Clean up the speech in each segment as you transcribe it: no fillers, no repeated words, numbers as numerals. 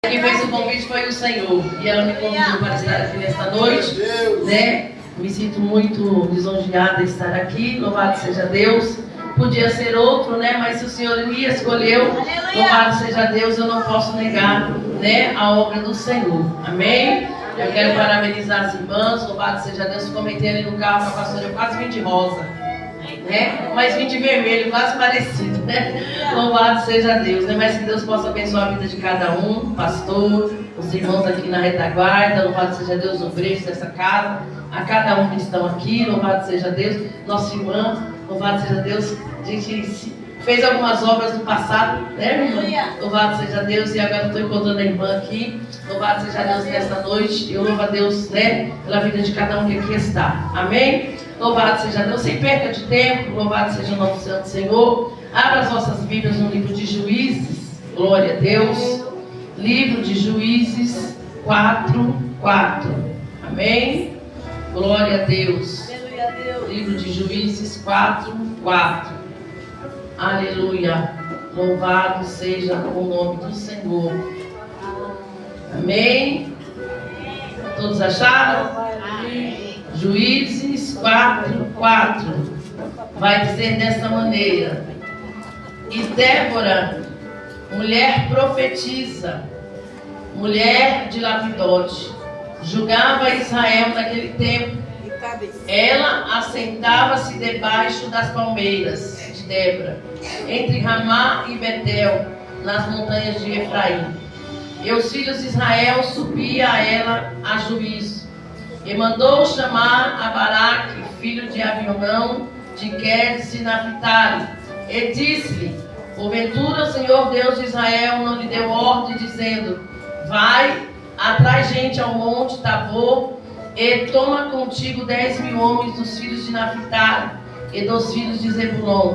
Quem fez o convite foi o Senhor. E ela me convidou para estar aqui nesta noite, né? Me sinto muito lisonjeada de estar aqui. Louvado seja Deus. Podia ser outro, né? Mas se o Senhor me escolheu, louvado seja Deus, eu não posso negar, né, a obra do Senhor. Amém? Eu quero parabenizar as irmãs. Louvado seja Deus. Comentei ali no carro com a pastora, eu quase vim de rosa, né? Mas vim de vermelho, quase parecido, né? Louvado seja Deus, né? Mas que Deus possa abençoar a vida de cada um, pastor, os irmãos aqui na retaguarda. Louvado seja Deus, obreiros dessa casa, a cada um que estão aqui. Louvado seja Deus, nossa irmã. Louvado seja Deus. A gente fez algumas obras no passado, né, irmã? Louvado seja Deus. E agora estou encontrando a irmã aqui. Louvado seja Deus nesta noite. Eu louvo a Deus, né, pela vida de cada um que aqui está. Amém? Louvado seja Deus. Sem perca de tempo, louvado seja o nosso Santo Senhor. Abra as vossas Bíblias no livro de Juízes. Glória a Deus. Livro de Juízes 4:4. Amém? Glória a Deus. Livro de Juízes 4:4. Aleluia. Louvado seja o nome do Senhor. Amém? Todos acharam? Amém. Juízes 4:4 vai dizer desta maneira: e Débora, mulher profetiza, mulher de Lapidote, julgava Israel naquele tempo. Ela assentava-se debaixo das palmeiras de Débora, entre Ramá e Betel, nas montanhas de Efraim. E os filhos de Israel subiam a ela a juízo. E mandou chamar a Baraque, filho de Abionão, de Quedes de Naphtali, e disse-lhe: porventura o Senhor Deus de Israel não lhe deu ordem, dizendo: vai, atrai gente ao monte Tabor, e toma contigo 10.000 homens dos filhos de Naphtali e dos filhos de Zebulon,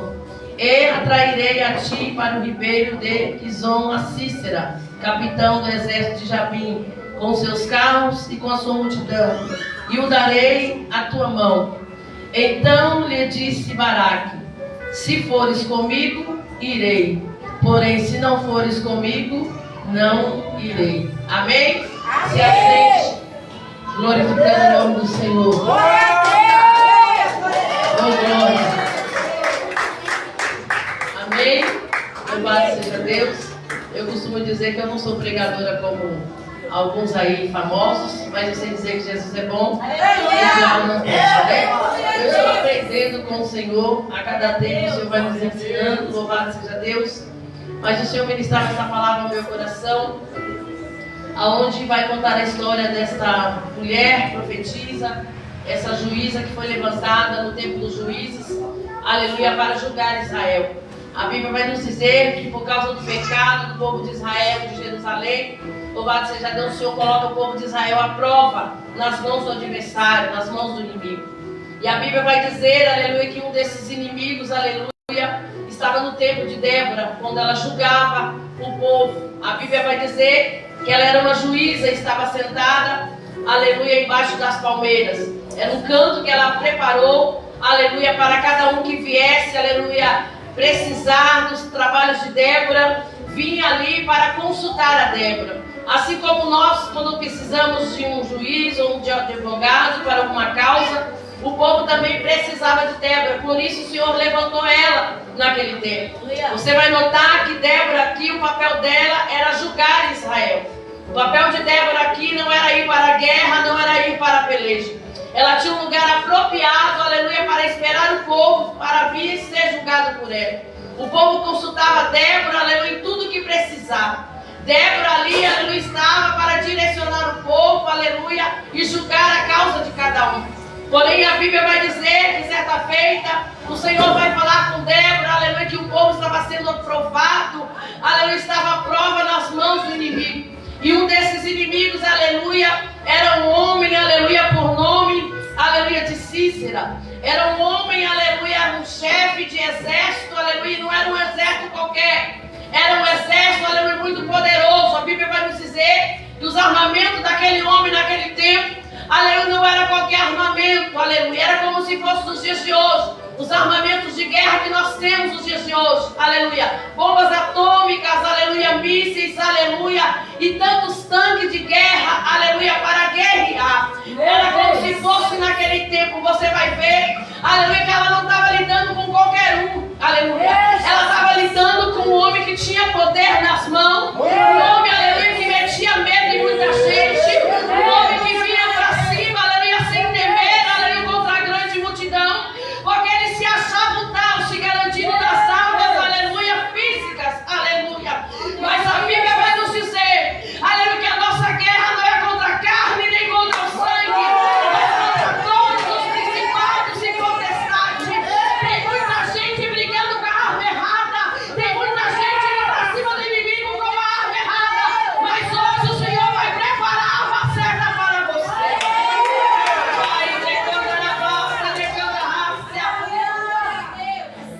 e atrairei a ti para o ribeiro de Quizon a Cícera, capitão do exército de Jabim, com seus carros e com a sua multidão, e o darei à tua mão. Então lhe disse Baraque: se fores comigo, irei, porém se não fores comigo, não irei. Amém? Amém. Se assente, glorificando o nome do Senhor. Glória a Deus! Oh, glória! Amém? Louvado seja Deus. Eu costumo dizer que eu não sou pregadora como alguns aí famosos, mas eu sei dizer que Jesus é bom. Eu estou aprendendo com o Senhor. A cada tempo o Senhor vai nos ensinando. Louvado seja Deus. Mas o Senhor ministrava essa palavra no meu coração, aonde vai contar a história desta mulher profetisa, essa juíza que foi levantada no tempo dos juízes, aleluia, para julgar Israel. A Bíblia vai nos dizer que por causa do pecado do povo de Israel, de Jerusalém, louvado seja Deus, o Senhor coloca o povo de Israel à prova nas mãos do adversário, nas mãos do inimigo. E a Bíblia vai dizer, aleluia, que um desses inimigos, aleluia, estava no tempo de Débora, quando ela julgava o povo. A Bíblia vai dizer que ela era uma juíza e estava sentada, aleluia, embaixo das palmeiras. Era um canto que ela preparou, aleluia, para cada um que viesse, aleluia, precisar dos trabalhos de Débora, vinha ali para consultar a Débora. Assim como nós, quando precisamos de um juiz ou de um advogado para alguma causa, o povo também precisava de Débora. Por isso o Senhor levantou ela naquele tempo. Você vai notar que Débora aqui, o papel dela era julgar Israel. O papel de Débora aqui não era ir para a guerra, não era ir para a peleja. Ela tinha um lugar apropriado, aleluia, para esperar o povo para vir ser julgado por ela. O povo consultava Débora, aleluia, em tudo que precisava. Débora ali, aleluia, estava para direcionar o povo, aleluia, e julgar a causa de cada um. Porém, a Bíblia vai dizer que certa feita, o Senhor vai falar com Débora, aleluia, que o povo estava sendo provado, aleluia, estava à prova nas mãos do inimigo. E um desses inimigos, aleluia, era um homem, aleluia, por nome, aleluia, de Cícera. Era um homem, aleluia, um chefe de exército, aleluia, não era um exército qualquer. Era um exército, aleluia, muito poderoso. A Bíblia vai nos dizer que os armamentos daquele homem naquele tempo, aleluia, não era qualquer armamento, aleluia, era como se fosse nos dias de hoje, os armamentos de guerra que nós temos nos dias de hoje, aleluia, bombas atômicas, aleluia, mísseis, aleluia, e tantos tanques de guerra, aleluia, para guerrear. Era como se fosse naquele tempo, você vai ver, aleluia, que ela não estava lidando com qualquer um, aleluia, ela estava lidando com um homem que tinha poder nas mãos, um homem, aleluia, que metia medo em muita gente, um homem que vinha para cima, aleluia, sem temer, aleluia, contra a grande multidão, porque ele se achava tal, se garantindo das armas, aleluia, físicas, aleluia. Mas a Bíblia vai nos dizer, aleluia, que a nossa guerra não é contra a carne nem contra o sangue, mas contra todos os principados e potestades. Tem muita gente brigando com a arma errada, tem muita gente indo para cima do inimigo com a arma errada, mas hoje o Senhor vai preparar a arma certa para você. Vai decando na vossa, decando a raça.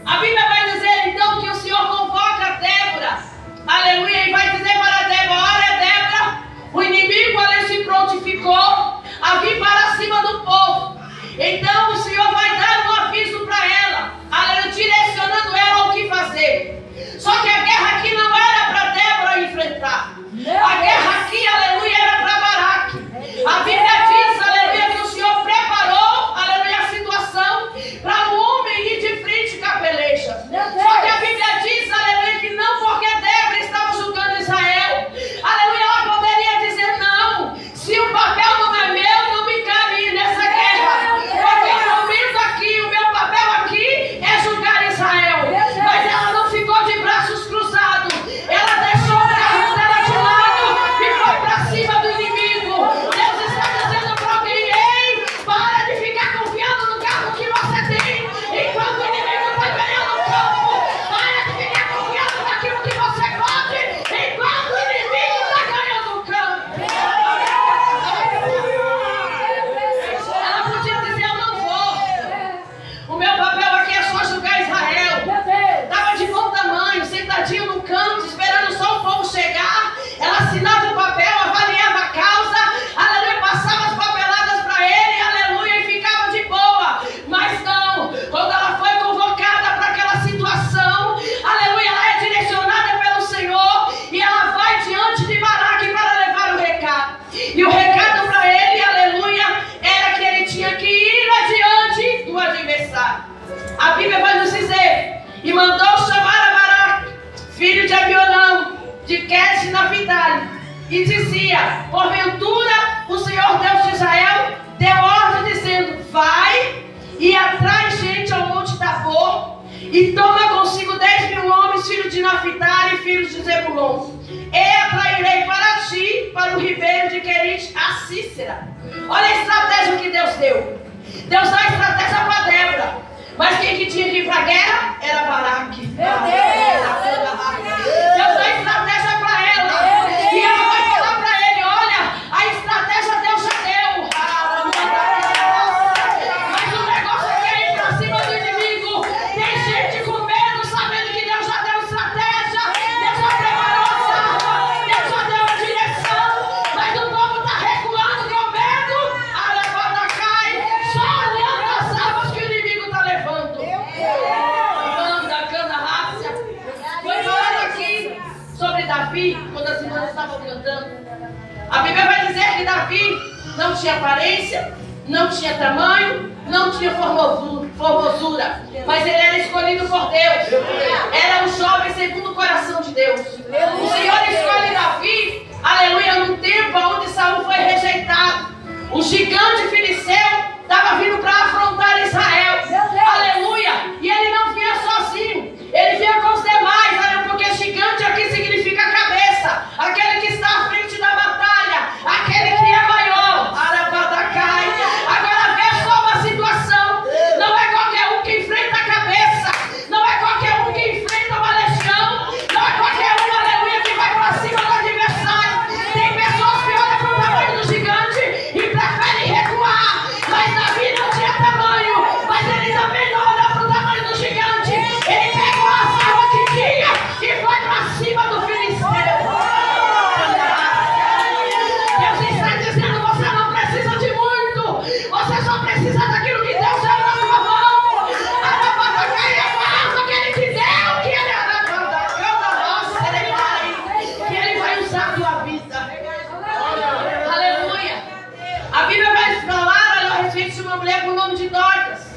A Bíblia vai dizer então que o Senhor convoca Débora, aleluia, e vai dizer para Débora, olha Débora, o inimigo ali se prontificou a vir para cima do povo, então o Senhor vai dar um aviso para ela, aleluia, direcionando ela ao que fazer. Só que a guerra aqui não era para Débora enfrentar, a guerra aqui, aleluia, era para Baraque. A Bíblia diz, aleluia, que o Senhor preparou, aleluia, a situação para o homem ir de frente com a peleja. Só que a Bíblia diz, aleluia, que não porque Débora estava julgando Israel, aleluia, ela poderia dizer não, se o papel não é meu, não me cabe ir nessa guerra, porque o momento aqui, o meu papel aqui é julgar Israel. Mas ela não ficou de braços cruzados, ela deixou o carro dela de lado e foi para cima do inimigo. Deus está dizendo para alguém, ei, para de ficar confiando no carro que você tem, enquanto o inimigo está ganhando o campo. Para de ficar confiando naquilo que você pode, enquanto o inimigo está ganhando o campo. Ela podia dizer, eu não vou. O meu papel aqui é só julgar Israel. Estava de bom tamanho, sentadinho no canto, esperando só o povo chegar. Ela assinava o papel, avaliava a causa, aleluia, passava as papeladas para ele, aleluia, e ficava de boa. Mas não, quando ela foi convocada para aquela situação, aleluia, ela é direcionada pelo Senhor e ela vai diante de Baraque para levar o recado. E o recado para ele, aleluia, era que ele tinha que ir adiante do adversário. A Bíblia vai nos dizer, e mandou chamar a Baraque, filho de Abionão, de Querete Naphtali, e dizia, porventura o Senhor Deus de Israel deu ordem dizendo, vai e atrai gente ao monte Tabor, e toma consigo 10.000 homens, filhos de Naphtali e filhos de Zebulon, e atrairei para ti, para o ribeiro de Querite, a Cícera. Olha a estratégia que Deus deu. Deus dá a estratégia para Débora, mas quem que tinha que ir para a guerra era Baraque. Deus dá a estratégia para ela, e ela vai falar para ele, olha, a estratégia Deus já deu, mas o negócio é ir para cima do inimigo. Tem gente com medo, sabendo que Deus já deu estratégia, Deus já preparou as armas, Deus já deu a direção, mas o povo está recuando com medo, a levada cai, só olhando as armas que o inimigo está levando. Manda, cana, raça. Foi falando aqui sobre Davi, quando as irmãs estavam cantando. A Bíblia vai dizer que Davi não tinha aparência, não tinha tamanho, não tinha formosura, mas ele era escolhido por Deus. Era um jovem segundo o coração de Deus. O Senhor escolhe Davi, aleluia, num tempo onde Saul foi rejeitado. O gigante filisteu estava vindo para afrontar Israel, aleluia, e ele não vinha sozinho, ele vinha com os demais, aleluia, porque gigante aqui significa cabeça, aquele que está à frente da batalha, aquele que é maior, Arabadacai. Agora vê só uma situação, não é qualquer um que enfrenta a cabeça, não é qualquer um que enfrenta uma legião, não é qualquer um, aleluia, que vai para cima do adversário. Tem pessoas que olham para o tamanho do gigante e preferem recuar. com o nome de Dorcas.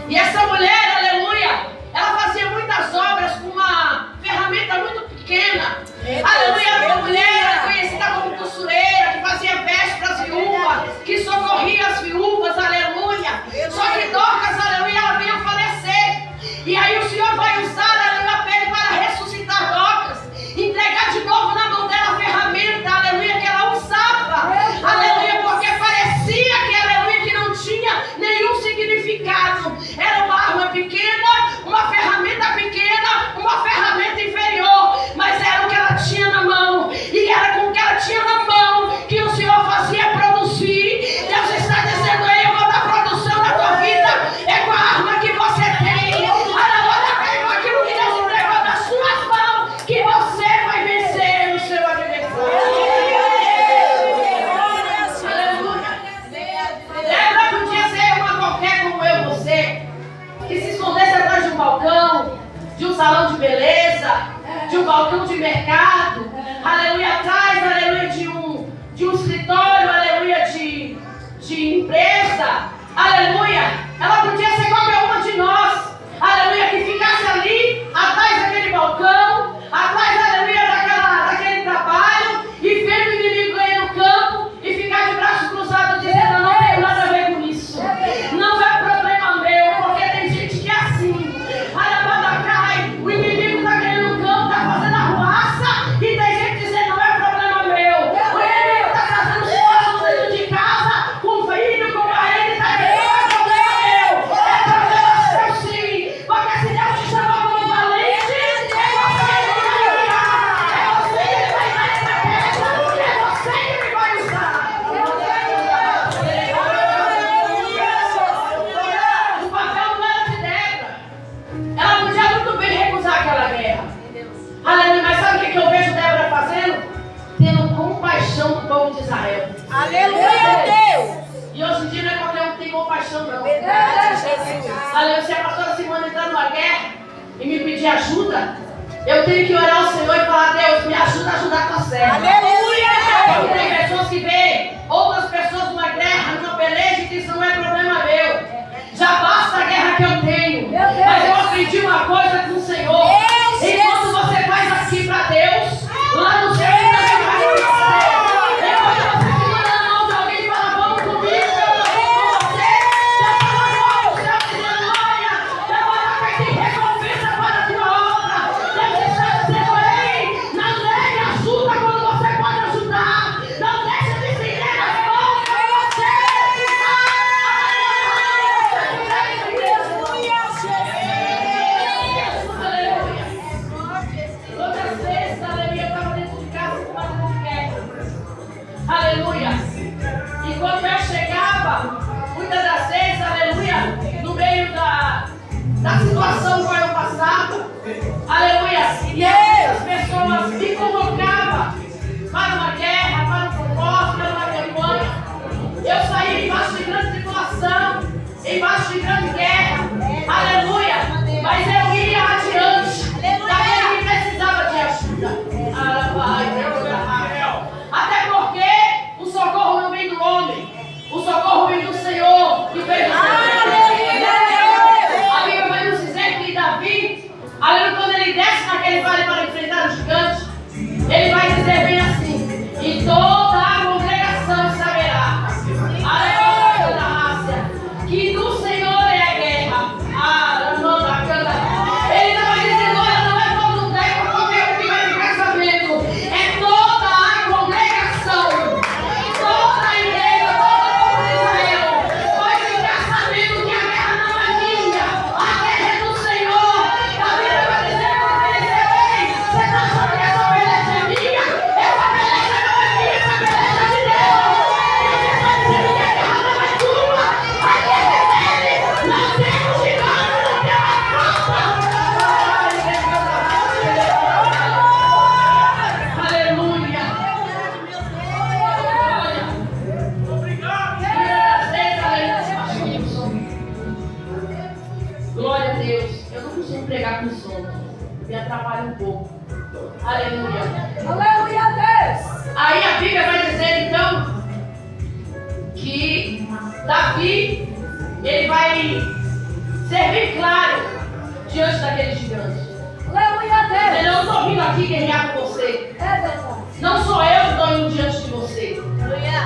E essa mulher, aleluia, ela fazia muitas obras com uma ferramenta muito pequena. Aleluia, essa mulher era conhecida como costureira, que fazia vestes para as viúvas, que socorria as viúvas, aleluia. Só que Dorcas, aleluia, ela veio falecer. E aí o Senhor vai usar, aleluia, Pedro para ressuscitar Dorcas, entregar de novo na mão dela a ferramenta, aleluia, que ela usava, aleluia, porque parecia que, aleluia, que não tinha nenhum significado. Era uma arma pequena, uma ferramenta pequena, uma ferramenta inferior, mas era o que ela tinha na mão, e era com o que ela tinha na mão que o Senhor fazia produzir. Deus está dizendo aí, eu vou dar produção na tua vida, é com a arma que você tem, aleluia, com aquilo que Deus entregou nas suas mãos, que você vai vencer o seu adversário. Aleluia. Débora podia ser uma qualquer como eu e você, que se escondesse atrás de um balcão, de um salão de beleza, de um balcão de mercado, aleluia, atrás, aleluia, de um escritório, aleluia, de empresa, aleluia. Ela podia ser qualquer uma de nós, aleluia, que ficasse ali, atrás daquele balcão, atrás, aleluia, daquele trabalho, e vendo o inimigo ganhar no campo, e ficar de braços cruzados dizendo, não tenho nada a ver com isso, não é problema meu, porque tem gente que é assim, o inimigo está ganhando no campo, está fazendo arruaça, e tem gente dizendo, não é problema meu, o inimigo está trazendo situação dentro de casa, com o filho, com o marido, está dizendo, não é problema meu, é problema seu sim, porque se Deus te chamou como valente, é você que vai usar, é você que vai dar essa peça, é você que vai usar. O papel não era de Débora, ela podia muito bem recusar aquela guerra, aleluia, mas sabe o que eu vejo Débora fazendo? Tendo compaixão do povo de Israel. Aleluia, Deus. E hoje em dia não é qualquer um que tem compaixão, não. Verdade, Jesus. Aleluia, se a pastora Simone entrar numa guerra e me pedir ajuda, eu tenho que orar ao Senhor e falar, Deus, me ajuda a ajudar a tua serva. Aleluia, Porque tem pessoas que veem outras pessoas numa guerra, numa peleja, e dizem, isso não é problema meu. Já basta a guerra que eu tenho. Mas eu aprendi uma coisa com o Senhor. Enquanto você faz aqui para Deus, lá no céu Ele também faz para você. Depois você segura na mão de alguém e fala, vamos comigo, eu vou com você. Depois eu vou ao céu dizendo, olha, depois vai ter recompensa para a tua obra. Deus está dizendo, ei, não negue ajuda quando você pode ajudar. Não deixe de se entregar as mãos para você. Aleluia. Outras vezes, aleluia, eu estava dentro de casa com uma de guerra. Aleluia. E quando eu chegava, muitas das vezes, aleluia, no meio da situação qual eu passava, aleluia, e essas pessoas me convocavam para uma guerra, para um propósito, para uma campanha. Eu saía embaixo de grande tribulação, embaixo de grande guerra, aleluia, mas eu ia adiante, daquele que precisava de ajuda. Até porque o socorro não vem do homem, o socorro vem do Senhor, que veio do Senhor. A Bíblia vai nos dizer que Davi, aleluia, quando ele desce naquele vale para enfrentar o gigante, ele vai dizer bem assim, e toda a congregação saberá, aleluia, da raça, que do Senhor é a guerra. Ele não vai dizer, olha, não é todo mundo, é qualquer um que vai ficar sabendo, é toda a congregação, toda a igreja, todo o povo de Israel vai ficar sabendo que a guerra não é minha, a guerra é do Senhor. A Bíblia vai dizer para ele, ei, você está achando que essa beleza é minha? Essa beleza não é minha, essa beleza é de Deus. E você está dizendo que a guerra não é tua, a guerra é dele. Não temos de nada, não temos aleluia. Glória a Deus. Eu não costumo pregar com som, me atrapalha um pouco. Aleluia. Aleluia, Deus. Aí a Bíblia vai dizer então que Davi, ele vai ser bem claro diante daquele gigante. Aleluia a Deus. Eu não estou vindo aqui guerrear com você. É verdade. Não sou eu que estou indo diante de você.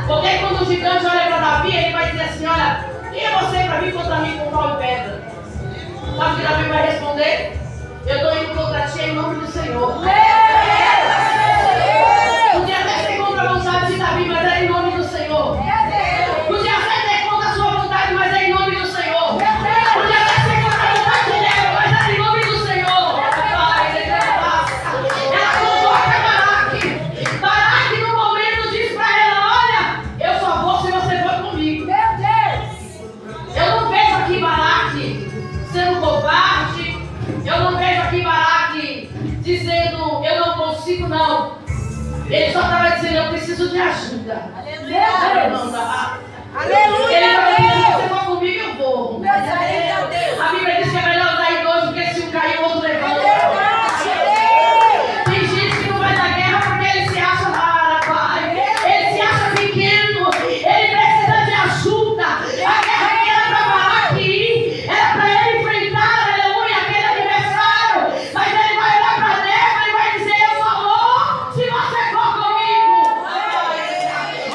Porque quando o gigante olha para Davi, ele vai dizer assim: olha, quem é você para vir contra mim com pau e pedra? Sabe o que Davi vai responder? Eu estou indo contra ti em nome do Senhor. Podia até ser contra a vontade de Davi, mas é em nome do Senhor. Podia até ser contra a sua vontade, mas é em nome do Senhor. Podia até ser contra a vontade dela, mas é em nome do Senhor. Ela convoca Baraque. Baraque no momento diz para ela: olha, eu só vou se você for comigo. Meu Deus. Eu não vejo aqui Baraque sendo covarde. Eu não vejo aqui Baraque dizendo: eu não consigo, não. Ele só estava dizendo: eu preciso de ajuda. Aleluia Ele estava a dizendo: se Deus. você for comigo, eu vou. Aleluia a Deus. A Bíblia diz que é melhor andar em dois, porque se um cair, o outro levanta. Tem gente que não vai dar guerra porque ele se acha rara, pai. Ele se acha pequeno. Ele precisa de ajuda. A guerra que era para Baraque ir, era para ele enfrentar, aleluia, aquele adversário. Mas ele vai olhar para Débora e vai dizer: eu só vou se você for comigo.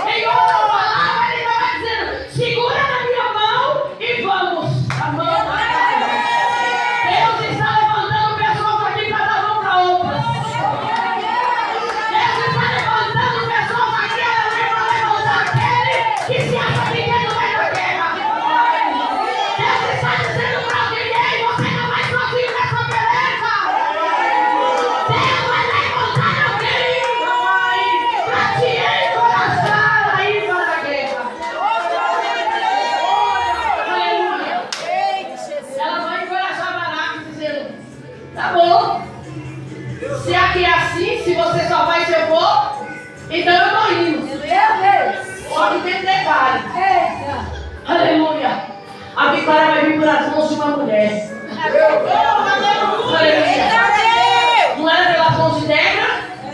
Em outra palavra, ele vai dizendo: segura na minha mão e vamos. A mão. Deus está levantando pessoas aqui para dar mão para outras. Deus está levantando pessoas aqui para levantar aquele que se acha pequeno vai na guerra. Deus está dizendo para alguém: ei, você não vai sozinho nessa beleza. Deus vai levantar alguém para te encorajar aí para a guerra. Aleluia. Ela vai encorajar Baraque dizendo: tá bom, se aqui é assim, se você só vai se eu for, então eu tô indo. Meu Deus. Só que tem detalhe. Eita. Aleluia. A vitória vai vir pelas mãos de uma mulher. Aleluia. Eita Não era pelas mãos de Débora,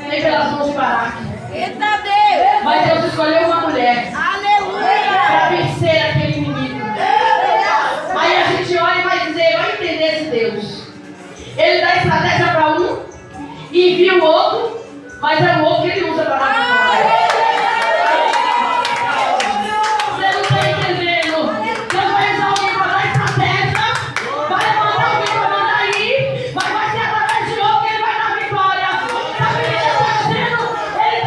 nem pelas mãos de Baraque. Deus. Eita Deus. Mas Deus escolheu uma mulher Aleluia. para vencer aquele inimigo. Aí a gente olha e vai dizer: vai entender esse Deus. Ele dá estratégia para um e envia o outro, mas é o outro que ele usa para dar vitória. Você não está entendendo? Deus vai usar alguém para dar estratégia, vai levantar alguém para mandar ir, mas vai ser através de outro que ele vai dar vitória. A Bíblia está dizendo: ele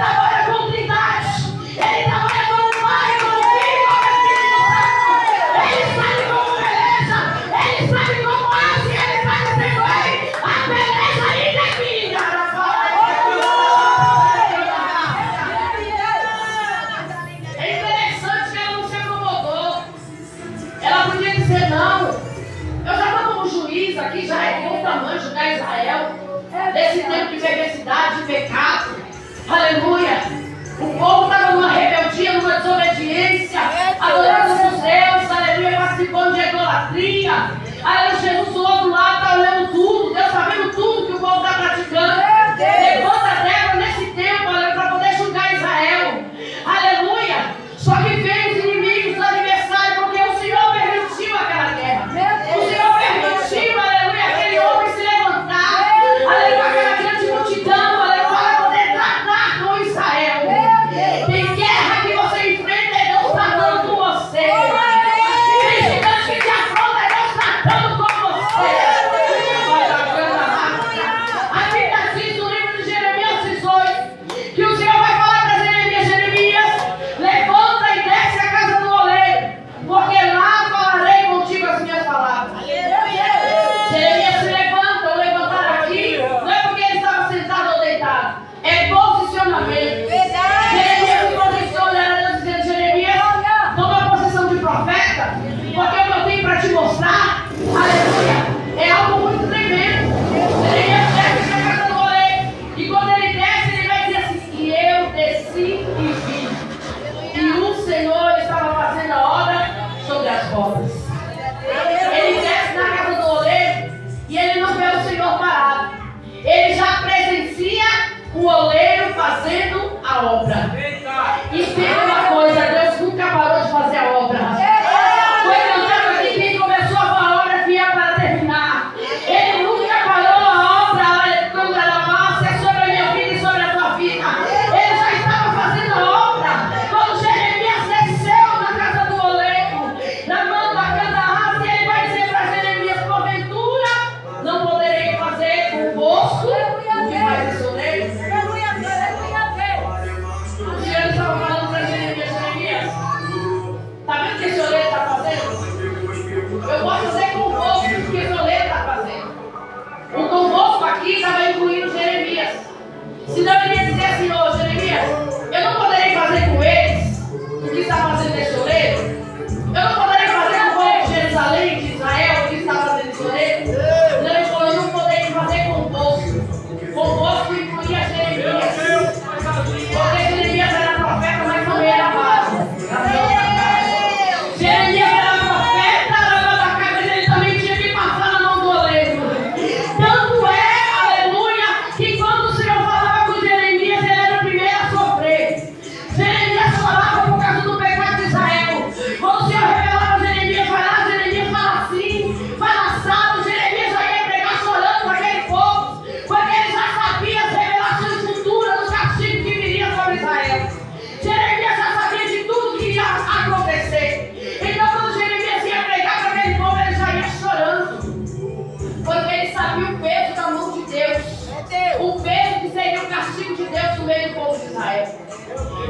Israel.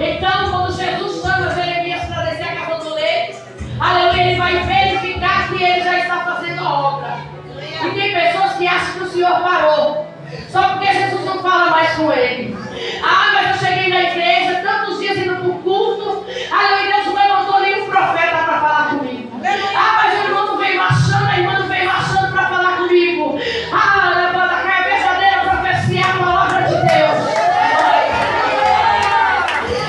Então, quando Jesus chama Jeremias para descer a cavalo do leite, aleluia, ele vai verificar que ele já está fazendo a obra. E tem pessoas que acham que o Senhor parou, só porque Jesus não fala mais com ele. Ah, mas eu cheguei na igreja, tantos dias indo para o culto, aleluia, Deus não levantou nenhum profeta para falar comigo. Ah, mas o irmão não veio marchando, a irmã não veio marchando para falar comigo. Ah, levanta a cara, verdadeira profecia, a palavra de Deus.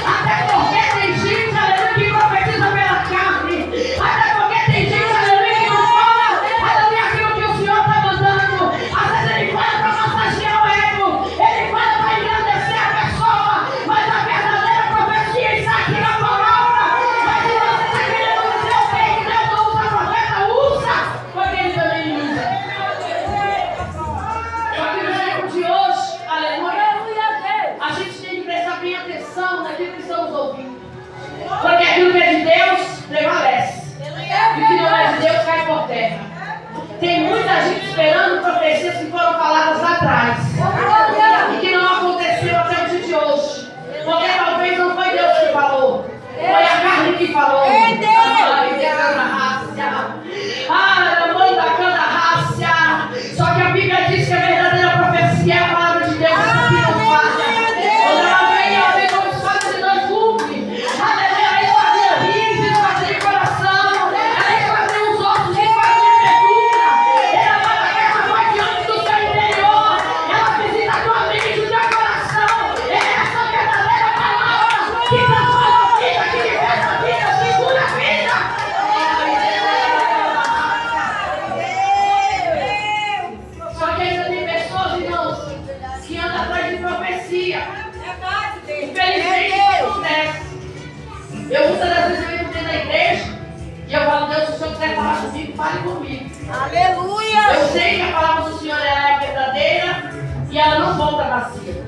Até porque tem gente, aleluia, que profetiza pela carne. Até porque tem gente, aleluia, que não fala, aleluia, aquilo que o Senhor está mandando. Às vezes ele fala para massagear o ego, ele fala para engrandecer a pessoa, mas a verdadeira profecia está aqui na palavra. Mas se você está querendo dizer o que Deus não usa profeta, usa, porque ele também usa. Só que no tempo de hoje, aleluia, a gente tem que prestar bem atenção naquilo que estamos ouvindo. Porque aquilo que é de Deus prevalece. E o que não é de Deus cai por terra. Tem muita gente esperando profecias que foram faladas lá atrás. E que não aconteceu até o dia de hoje. Porque talvez não foi Deus que falou. Foi a carne que falou. Só que a Bíblia diz que a verdadeira profecia é a palavra de Deus. Que não falha. Quando ela vem, ela vem como espada de dois gumes. Aleluia, ela esquadrinha rins, esquadrinha coração. Ela esquadrinha os ossos, esquadrinha a medula. Ela faz a guerra, vai diante do seu interior. Ela visita a tua mente, o teu coração. É essa verdadeira palavra que transforma a vida, que liberta a vida, que cura a vida. Só que ainda tem pessoas, irmãos, que andam atrás de profecia. Infelizmente isso acontece. Eu muitas das vezes eu entro na igreja e eu falo, Deus, se o Senhor quiser falar comigo, fale comigo. Aleluia! Eu sei que a palavra do Senhor ela é verdadeira e ela não volta vazia.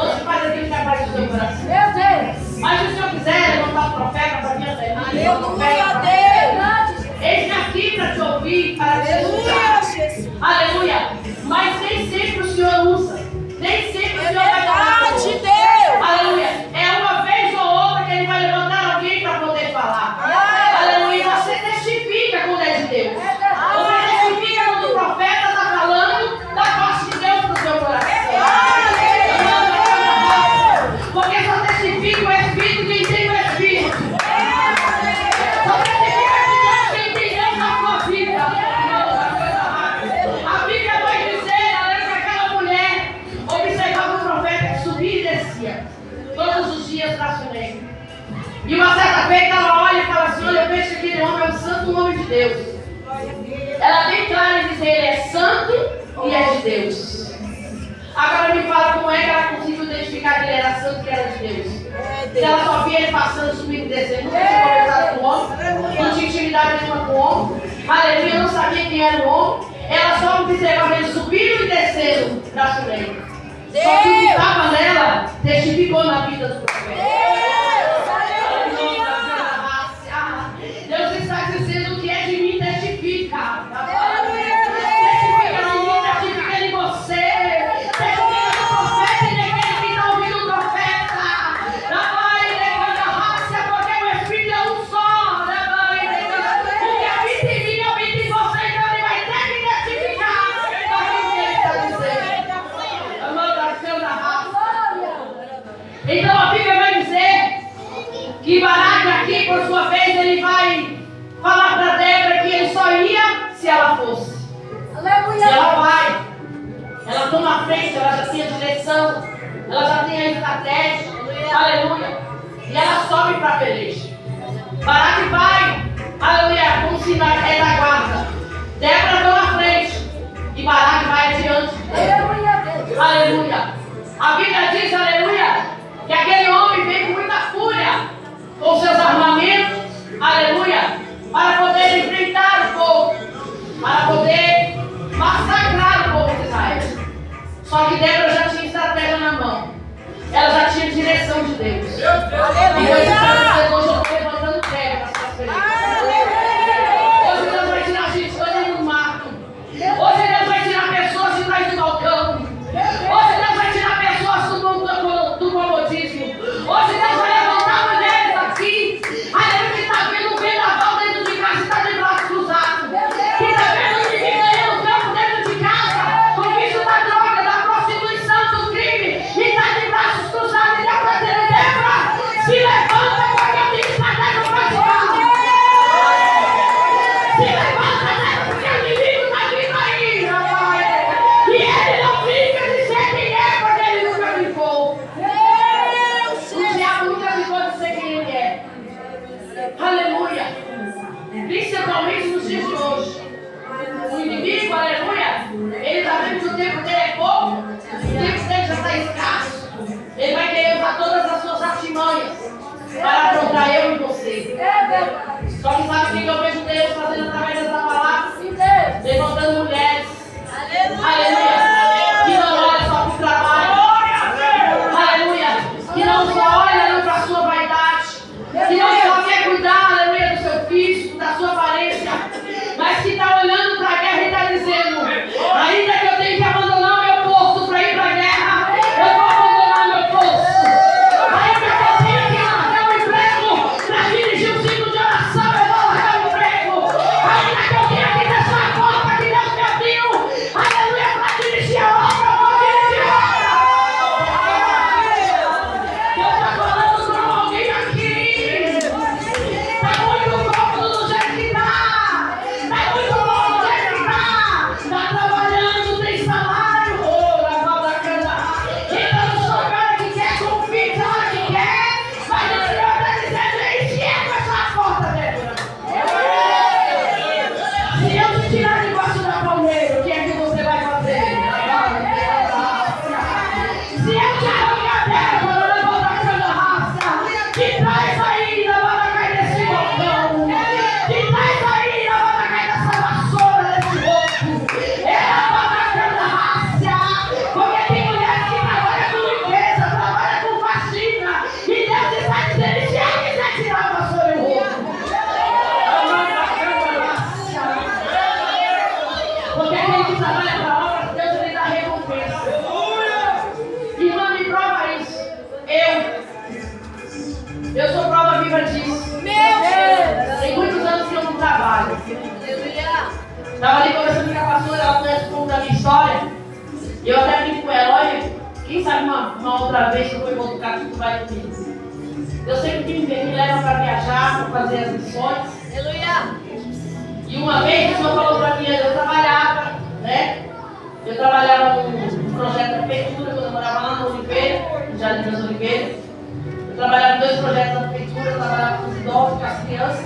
Hoje faz aquilo que é parte do seu coração. Meu Deus! Mas se o Senhor quiser levantar o profeta para minha família, Aleluia, Deus! eis-me aqui para te ouvir, para te escutar. Aleluia, Jesus! Aleluia! Mas nem sempre o Senhor usa. Nem sempre o Senhor vai falar. Verdade, Deus! Aleluia! É uma vez ou outra que Ele vai levantar alguém para poder falar. Aleluia! Você testifica quando é de Deus. Você testifica quando o profeta está falando da parte de Deus para o seu coração. Porque só testifica o Espírito quem tem o Espírito. Só testifica de Deus quem tem Deus na sua vida. A Bíblia vai dizer, além que aquela mulher observava o profeta que subia e descia todos os dias para Sunem. E uma certa feita ela olha e fala assim, olha, eu vejo que aquele homem é o santo homem de Deus. Ela é bem clara em dizer, ele é santo e é de Deus. Agora me fala como é que ela conseguiu identificar que ele era santo e que era de Deus. Se ela só via ele passando, subindo e descendo, nunca tinha conversado com o homem, não tinha intimidade nenhuma com o homem, aleluia, não sabia quem era o homem, ela só observava ele subindo e descendo da Sunem. Só que o que estava nela testificou na vida do profeta. Deus está dizendo que é de mim, testifica. Testifica em mim, testifica em você. Testifica no profeta e naquele que está ouvindo o profeta. Porque o Espírito é um só. O que habita em mim, habita em você. Então ele vai ter que testificar daquilo que ele está dizendo. Amando da raça. Então a Bíblia vai dizer que Baraque aqui, por sua vez, ele vai falar para Débora que ele só ia se ela fosse. Aleluia! E ela vai. Ela toma a frente, ela já tem a direção, ela já tem a estratégia. Aleluia! E ela sobe para a peleja. Baraque vai, aleluia, como se na retaguarda. Débora toma a frente e Baraque vai adiante. Aleluia! A Bíblia diz, aleluia, que aquele homem veio com muita fúria com seus armamentos, aleluia, para poder enfrentar o povo, para poder massacrar o povo de Israel. Só que Débora já tinha estratégia na mão, ela já tinha direção de Deus. Aleluia! E hoje eu estou levantando terra para suas pelejas. Principalmente nos dias de hoje. O inimigo, aleluia, ele está vendo que o tempo dele é pouco, o tempo dele já está escasso. Ele vai querer usar todas as suas artimanhas para afrontar eu e você. Só que sabe o que eu vejo Deus fazendo através dessa palavra? Levantando mulheres. Aleluia. Que não olha só para o trabalho. Aleluia. Que não só olha para a sua vaidade. Que não só quer cuidar, aleluia, do seu físico, da sua aparência. Mas que está olhando para a guerra e está dizendo: ainda que eu tenha que abandonar meu posto para ir para a guerra, eu vou abandonar meu posto. Ainda que eu tenha que largar o emprego para dirigir um ciclo de oração, eu vou largar o emprego. Ainda que eu tenha que deixar a porta que Deus me abriu, aleluia, para dirigir a obra, eu vou dirigir a obra. Deus está falando com alguém aqui. Está muito cômodo do jeito que está. Está muito cômodo do jeito que está. Está trabalhando, tem salário. Então não sou o cara que quer convite, a hora que quer. Mas o Senhor está dizendo: enxerga essa porta, Débora. Se eu te tirar debaixo da palmeira, o que é que você vai fazer? Se eu te arrancar Débora, levanta a cana raça. Que traz ainda, vai cair desse balcão. Que traz ainda, vai cair dessa vassoura, desse rosto. É a cana raça. Porque tem mulheres que trabalham com limpeza, trabalham com faxina. E Deus está dizendo: se eu quiser tirar a vassoura e o rosto. Porque aquele que trabalha para a obra, Deus lhe dá recompensa. Irmã, me prova isso. Eu sou prova viva disso. Tem muitos anos que eu não trabalho. Estava ali conversando com a pastora, ela conhece um pouco da minha história. E eu até brinco com ela: olha, quem sabe uma outra vez que eu vou voltar, tu vai comigo. Eu sempre que me leva para viajar, para fazer as missões. E uma vez o Senhor falou para mim: eu trabalhava, né? Eu trabalhava num projeto da prefeitura, quando eu morava lá no Oliveira, no Jardim das Oliveiras. Eu trabalhava em 2 projetos da prefeitura, eu trabalhava com os idosos, com as crianças.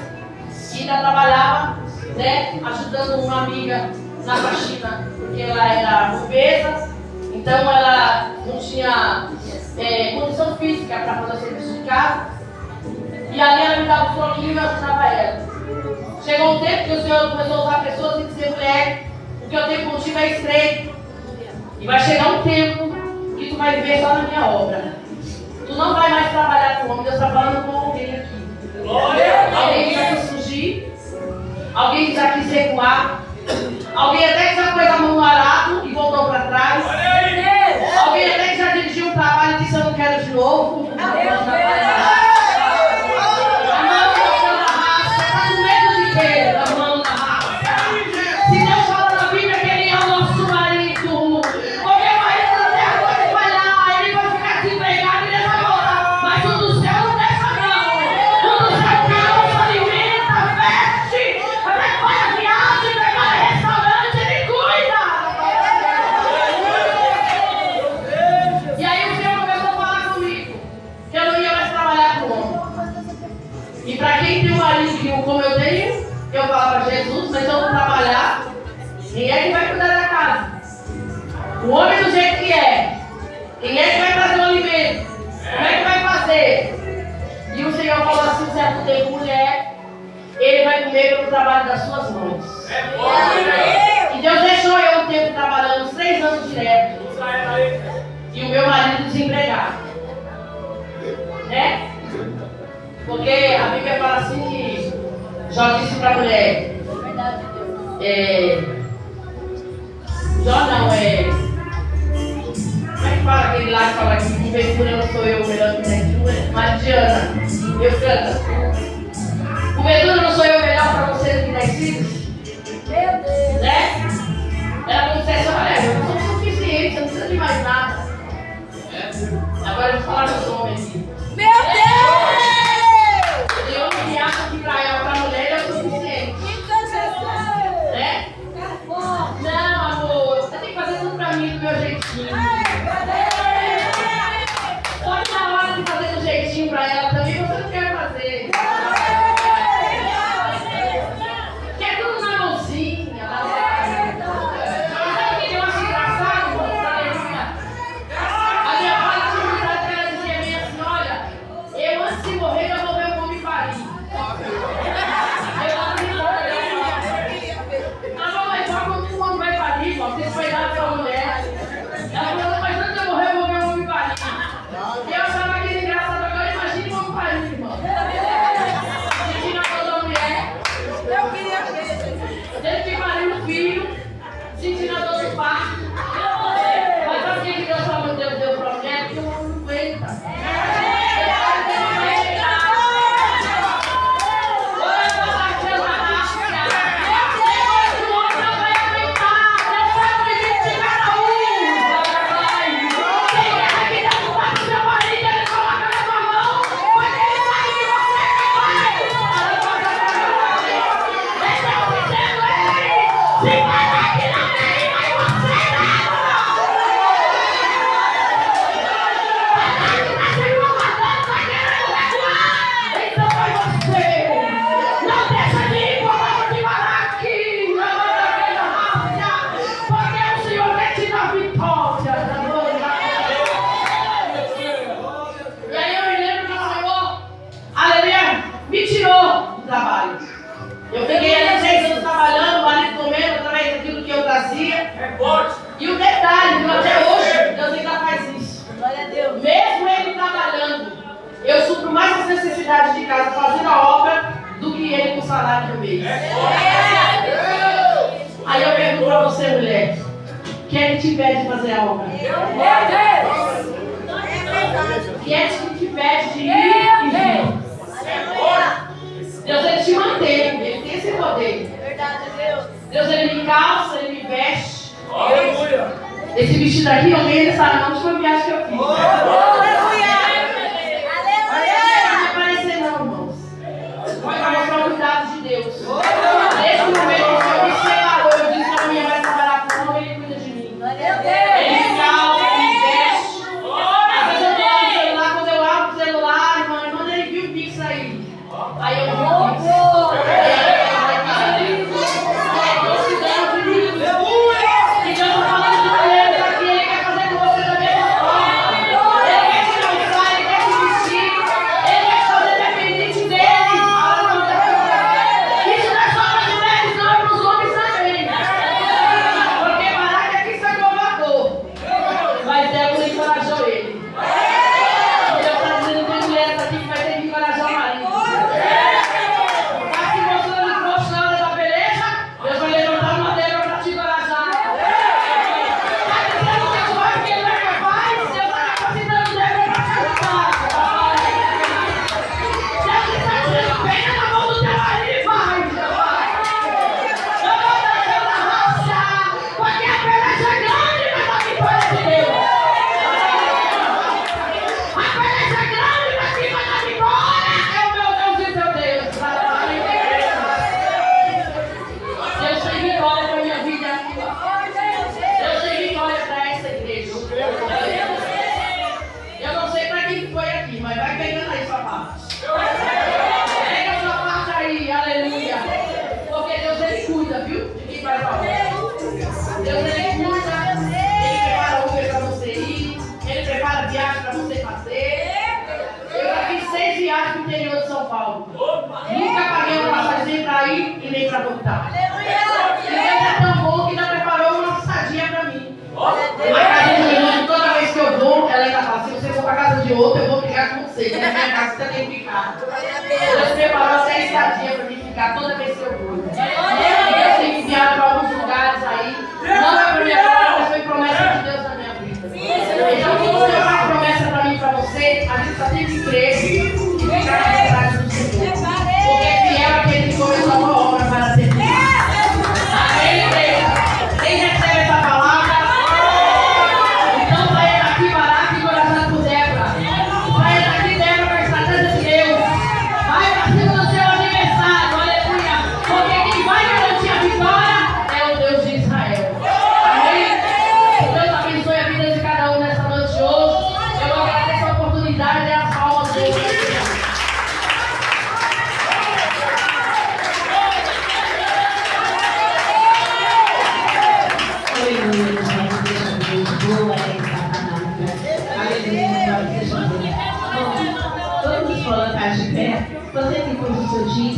E ainda trabalhava, né, ajudando uma amiga na faxina, porque ela era obesa, então ela não tinha condição física para fazer o serviço de casa. E ali ela me dava um troquinho e eu ajudava ela. Chegou um tempo que o Senhor começou a usar pessoas e dizer: mulher, o que eu tenho contigo é estreito. E vai chegar um tempo que tu vai viver só na minha obra. Tu não vai mais trabalhar com homem. Deus está falando com alguém aqui. Alguém que já quis fugir. Alguém que já quis recuar. Alguém até que já pôs a mão no arado e voltou para trás. Alguém até que já dirigiu um trabalho e disse: eu não quero de novo. Se Deus fala na Bíblia que Ele é o nosso marido, porque o marido da terra pode falhar, ele vai ficar desempregado e desamorar, mas o do céu não deixa não. O do céu calça, alimenta, veste, prepara viagem, prepara restaurante, Ele cuida. E aí o Senhor começou a falar comigo que eu não ia mais trabalhar com homem. E para quem tem um marido como eu tenho, eu falo para Jesus: mas eu vou trabalhar, quem é que vai cuidar da casa? O homem do jeito que é, quem é que vai trazer o alimento? Como é que vai fazer? E o Senhor falou assim: certo tempo, mulher, ele vai comer pelo trabalho das suas mãos. E Deus deixou eu um tempo trabalhando, uns 3 anos direto. E o meu marido desempregado. Né? Porque a Bíblia fala assim que Jó disse para a mulher: Jó não, como é que fala aquele lá que fala que porventura não sou eu o melhor que tem? Maridiana, eu canto. Porventura não sou eu melhor para você do que 10 filhos? Né? Ela não dissesse: olha, eu não sou suficiente, você não precisa de mais nada. Agora eu vou falar dos homens aqui. Meu Deus! Tem homem que acha que para ela, para a mulher, é o suficiente. Né? Não, amor, você tem que fazer tudo para mim do meu jeitinho. Só que na hora de fazer do jeitinho para ela também, você não quer fazer. morrer, eu vou ver o homem parir. Ela mas só quando o homem vai parir, você foi lá pra mulher. Ela falou, mas antes de eu morrer, eu vou ver o homem parir. E eu achava aquele engraçado agora, imagina o homem parir, irmão. Sentindo a dor da mulher. Eu queria ver. Teve que parir no filho, sentindo a dor do parto. Mas sabe o que Deus falou? Deus deu projeto que o homem não aguenta. Eu peguei ali 6 anos trabalhando, o marido comendo através daquilo que eu trazia. E o detalhe, até hoje, Deus ainda faz isso. Glória a Deus. Mesmo ele trabalhando, eu supro mais as necessidades de casa fazendo a obra do que ele com o salário do mês. Aí eu pergunto para você, mulher, quem é que te impede de fazer a obra? Quem é que te impede de ir e vir? Deus ele te mantém, ele tem esse poder. Verdade, Deus. Deus ele me calça, ele me veste. Esse vestido aqui, eu ganhei nessa noite, foi a viagem que eu fiz. Aleluia. Não vai aparecer não, irmãos. Vai mostrar o cuidado de Deus. Desde o momento que o Senhor me separou, eu disse que a mulher vai trabalhar com o homem, ele cuida de mim. Glória a Deus. Ele me calça, ele me veste. Às vezes eu tô no celular, quando eu abro o celular, irmã, manda ele vir o Pix aí. Aí eu vou. Nunca paguei uma passagem nem para ir e nem para voltar. E Deus é tão bom que ainda preparou uma estadia para mim. A casa de irmã, toda vez que eu vou, ela ainda fala, se você for para casa de outro, eu vou brigar com você. Na minha casa você tem que ficar. Deus preparou até estadia para mim ficar toda vez que eu vou. Deus tem enviado para alguns lugares aí. Não é para minha glória, mas foi promessa de Deus na minha vida. Então, quando Deus faz promessa para mim e para você, a gente só tem que crer e ficar na vontade do Senhor. Porque fiel é aquele que começou a boa obra para ser fiel. Amém, igreja? Quem recebe essa palavra? Então saia daqui, Baraque, encorajado por Débora. Saia daqui, Débora, com a estratégia de Deus. Vai para cima do seu aniversário, aleluia. Porque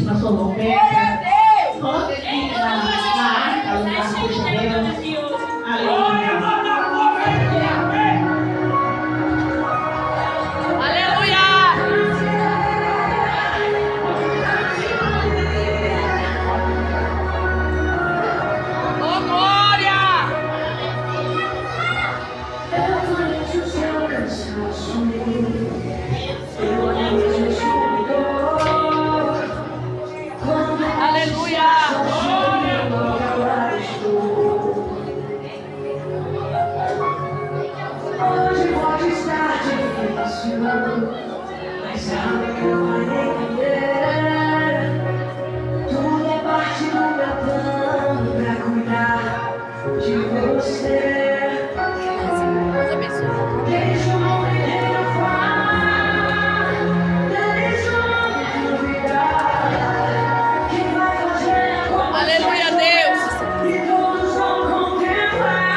pastor Roberto. Coloca aqui na arca, lugar que Deus. Aleluia. Mas sabe que eu vou entender. Tudo é parte do meu plano pra cuidar de você. Deixa o homem falar, deixa o homem duvidar, que vai fazer acontecer. Aleluia, Deus. E todos vão contemplar.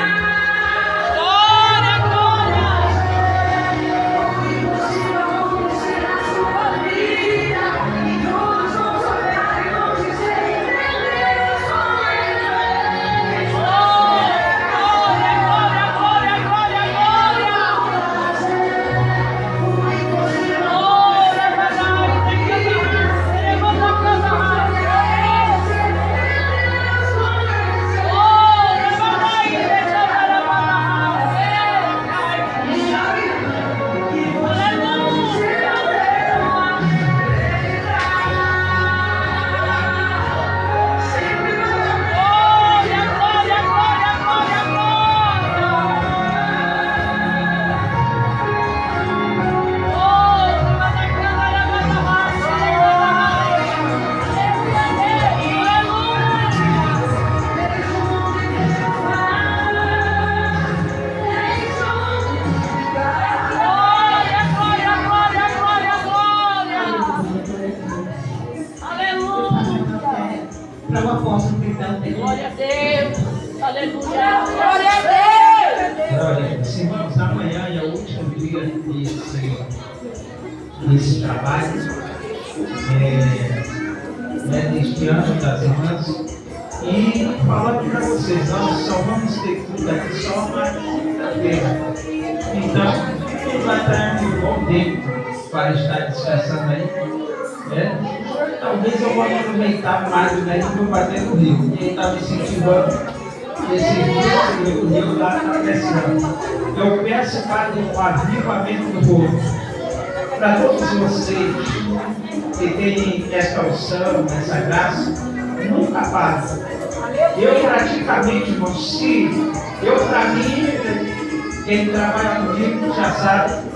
Para o apóstolo então. Glória a Deus. Aleluia. Glória a Deus. Glória, irmãos, amanhã é o último dia desse trabalho, neste ano das irmãs. E falando para vocês, nós só vamos ter tudo aqui só na terra. Então, tudo vai estar um bom tempo para estar descansando aí. Talvez eu vou aproveitar mais do que eu vou bater no rio. Quem está me incentivando esse rio, o rio lá está crescendo. Eu peço para um avivamento do povo. Para todos vocês que têm essa unção, essa graça, nunca para. Eu praticamente, irmão, se eu para mim, quem trabalha comigo já sabe,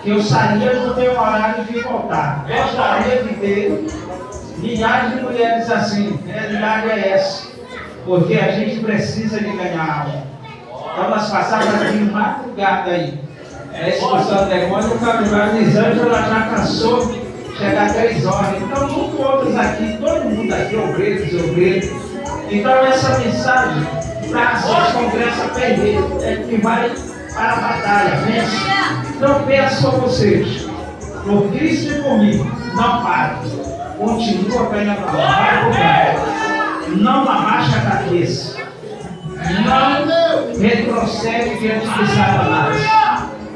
que eu saía no meu horário de voltar. Gostaria de ter milhares de mulheres assim. A realidade é essa. Porque a gente precisa de ganhar alma. Então nós passamos aqui de madrugada aí. A expulsão do demônio, o caminhão de Elisângela já cansou chegar às 3 horas. Então, muitos outros aqui, todo mundo aqui, obreiros. Então, essa mensagem para esse congresso aprender que vai para a batalha, vence. Então, peço a vocês, por Cristo e comigo, não pare, continua ganhando a não abaixa a cabeça, não retrocede diante de Satanás,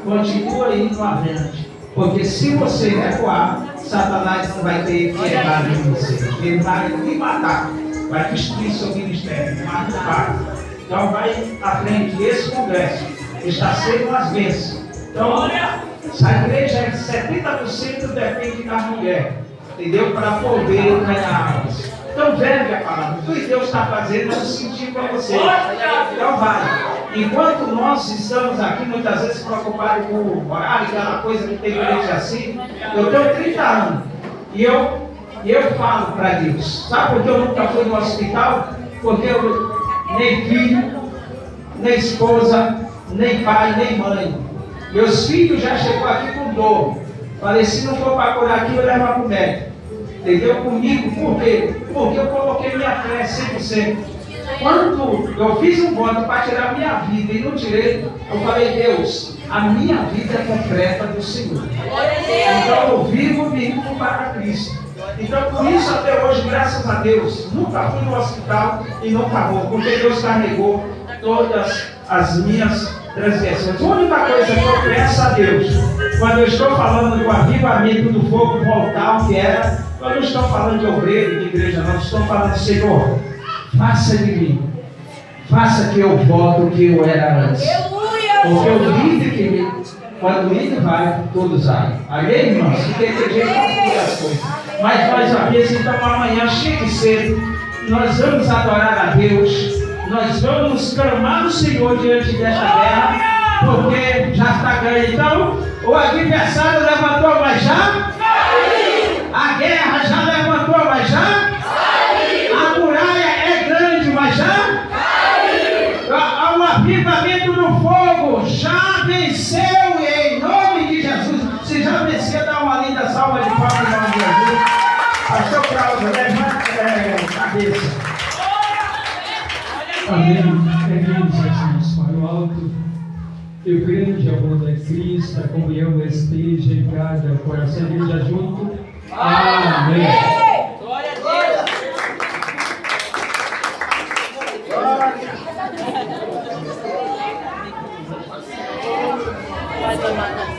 continua indo adiante, porque se você recuar, Satanás não vai ter piedade em você, ele vai lhe matar, vai destruir seu ministério, mas não para. Então vai à frente, esse congresso está sendo umas bênçãos. Então, essa igreja é 70% depende da mulher, entendeu? Para poder ganhar almas. Então, vergue a palavra. O que Deus está fazendo, eu senti para você. Então, vai. Enquanto nós estamos aqui, muitas vezes preocupados com o horário, aquela coisa que tem igreja assim, eu tenho 30 anos. E eu falo para Deus. Sabe por que eu nunca fui no hospital? Porque eu nem filho, nem esposa, nem pai, nem mãe. Meus filhos já chegou aqui com dor. Falei, se não for para curar aqui, eu levo para o médico. Entendeu? Comigo, por quê? Porque eu coloquei minha fé 100%. Quando eu fiz um voto para tirar a minha vida e não tirei, eu falei, Deus, a minha vida é completa do Senhor. Então eu vivo para Cristo. Então por isso até hoje, graças a Deus, nunca fui no hospital e nunca vou, porque Deus carregou todas as minhas transgressões. A única coisa que eu peço a Deus, quando eu estou falando do avivamento do fogo voltar ao que era, eu não estou falando de obreiro, de igreja, não, estou falando, Senhor, faça de mim, faça que eu volte o que eu era antes. Porque o líder que quando o líder vai, todos vai. Amém, irmãos? Porque tem gente que as coisas. Mas nós apenas, então amanhã, chegue cedo, nós vamos adorar a Deus, nós vamos clamar o Senhor diante desta guerra, porque já está ganho. Então, o adversário levantou, mas já? A guerra já levantou, mas já? A muralha é grande, mas já? O avivamento no fogo já venceu em nome de Jesus. Se já venceu, dá uma linda salva de palmas em nome de Jesus. Pastor Cláudio, levanta a cabeça. Amém. Erguemos as mãos para o alto. Que o grande amor da Cristo, a comunhão esteja em cada coração. Igreja junto. Amém. Glória a Deus. Vai tomar.